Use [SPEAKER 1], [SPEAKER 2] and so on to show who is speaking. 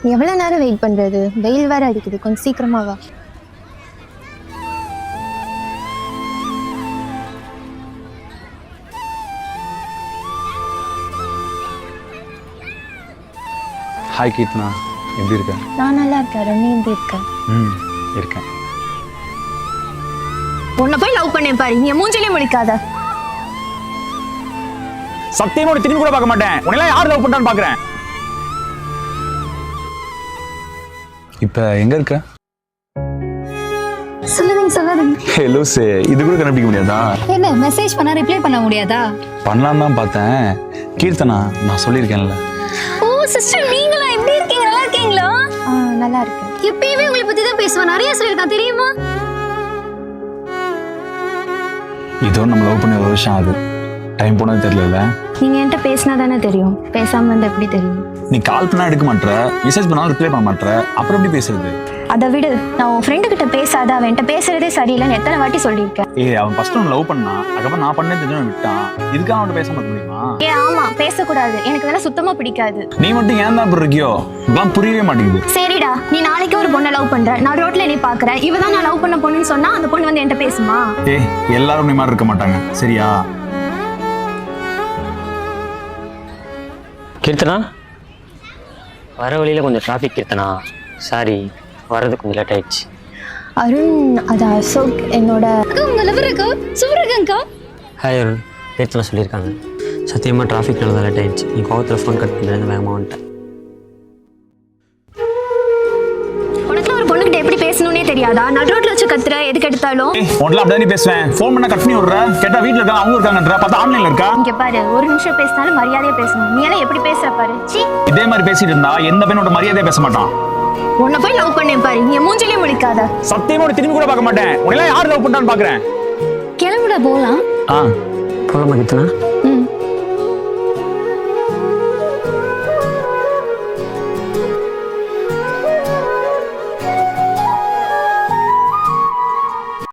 [SPEAKER 1] எவ்வளோ நேரம் வெயிட் பண்ணுறது? வெயில் வேற அடிக்குது, கொஞ்சம் சீக்கிரமா வா.
[SPEAKER 2] ஹாய் கீர்த்தனா, எப்படி இருக்க?
[SPEAKER 1] நான் நல்லா இருக்கேன். நீ எப்படி இருக்க?
[SPEAKER 2] இருக்கேன்.
[SPEAKER 1] உன்னை போய் லவ் பண்ணேன் பாரு, நீ மூஞ்சிலே முடிக்காத.
[SPEAKER 2] சத்தியமா ஒரு திரும்பி கூட பார்க்க மாட்டேன். உன்னையெல்லாம் யார் லவ் பண்ணான்னு பார்க்குறேன். இப்போ எங்க இருக்க?
[SPEAKER 1] சொல்லாதீங்க.
[SPEAKER 2] ஹலோ சே, இது கூட கண்டுபிடிக்க முடியாதா?
[SPEAKER 1] என்ன மெசேஜ் பண்ணா ரிப்ளை பண்ண முடியாதா?
[SPEAKER 2] பண்ணலாம் தான் பார்த்தேன். கீர்த்தனா, நான் சொல்லியிருக்கேன்ல.
[SPEAKER 3] ஓ சிஸ்டர், நீங்களா? எப்படி இருக்கீங்க? நல்லா இருக்கீங்களா?
[SPEAKER 1] நல்லா இருக்கேன்.
[SPEAKER 3] எப்பயுமே உங்களை பத்தி தான் பேசுவேன், நிறைய சொல்லியிருக்கான் தெரியுமா?
[SPEAKER 2] இதோ நம்ம லவ் பண்ண ஒரு வருஷம் ஆகுது. டைம் போனது தெரியல.
[SPEAKER 1] நீங்க என்கிட்ட பேசினா தானே தெரியும், பேசாம வந்து எப்படி தெரியும்?
[SPEAKER 2] நீ கால் பண்ணா எடுக்க மாட்டேற, மெசேஜ் பண்ணாலும் ரிப்ளை பண்ண மாட்டேற, அப்புறம் எப்படி பேசுறது?
[SPEAKER 1] அதை விடு, நான் உன் ஃப்ரெண்டு கிட்ட பேசாத, அவன்கிட்ட பேசுறதே சரியில்லைன்னு எத்தனை வாட்டி சொல்லியிருக்கேன்.
[SPEAKER 2] அவன் ஃபர்ஸ்ட் ஒன்று லவ் பண்ணா, அதுக்கப்புறம் நான் பண்ணேன்னு தெரிஞ்சவன் விட்டான். இதுக்காக அவன்கிட்ட பேச மாட்ட முடியுமா?
[SPEAKER 1] ஆமா, பேசக்கூடாது. எனக்கு இதெல்லாம் சுத்தமா பிடிக்காது.
[SPEAKER 2] நீ மட்டும் ஏன் தான் அப்படி இருக்கியோ? இதெல்லாம் புரியவே மாட்டேங்குது.
[SPEAKER 1] சரிடா, நீ நாளைக்கு ஒரு பொண்ணை லவ் பண்ற, நான் ரோட்ல நீ பாக்குற, இவதான் நான் லவ் பண்ண பொண்ணுன்னு சொன்னா அந்த பொண்ணு வந்து என்கிட்ட பேசுமா?
[SPEAKER 2] எல்லாரும் நீ மாதிரி இருக்க மாட்டாங்க, சரியா?
[SPEAKER 4] கீர்த்தனா, வர வழியில் கொஞ்சம் டிராஃபிக். கீர்த்தனா, சாரி, வர்றது கொஞ்சம் லேட் ஆயிடுச்சு.
[SPEAKER 1] அருண், அது அசோக் என்னோட.
[SPEAKER 3] உங்க லவர் இருக்கா? சூப்பர் இருக்காங்கக்கா.
[SPEAKER 4] ஹாய் அருண், கீர்த்தனா சொல்லியிருக்காங்க. சத்தியமாக டிராஃபிக்னால தான் லேட் ஆயிடுச்சு. நீ கோவத்தில் ஃபோன் கட் பண்ணுறது வேகமாக வந்துட்டேன்.
[SPEAKER 1] உனக்கு ஒரு பொண்ணுகிட்ட எப்படி பேசணும்னே தெரியாதா? நான் ரோட்ல வச்சு கத்துற, எதுக்கு எடுத்தாலும்.
[SPEAKER 2] உன்ல அப்படியே நீ பேசுவேன். ஃபோன் பண்ணா கட் பண்ணி விடுற. கேட்டா வீட்ல இருக்காங்க, அவங்க இருக்காங்கன்ற, பார்த்தா ஆன்லைன்ல இருக்கா.
[SPEAKER 1] இங்க பாரு, ஒரு நிமிஷம் பேசினாலும் மரியாதையா பேசணும். நீ எல்லாம் எப்படி பேசுற பாரு. சீ,
[SPEAKER 2] இதே மாதிரி பேசிட்டு இருந்தா எந்த பையனோட மரியாதையா பேச மாட்டான்.
[SPEAKER 1] உன்னை போய் லவ் பண்ணேன் பாரு, நீ மூஞ்சிலே முடிக்காத.
[SPEAKER 2] சத்தியமா ஒரு திரும்பி கூட பார்க்க மாட்டேன். உன்னையெல்லாம் யார் லவ் பண்ணான்னு பார்க்குறேன்.
[SPEAKER 3] கிளம்புடா போலாம்.
[SPEAKER 4] போகலாமா கீர்த்தனா?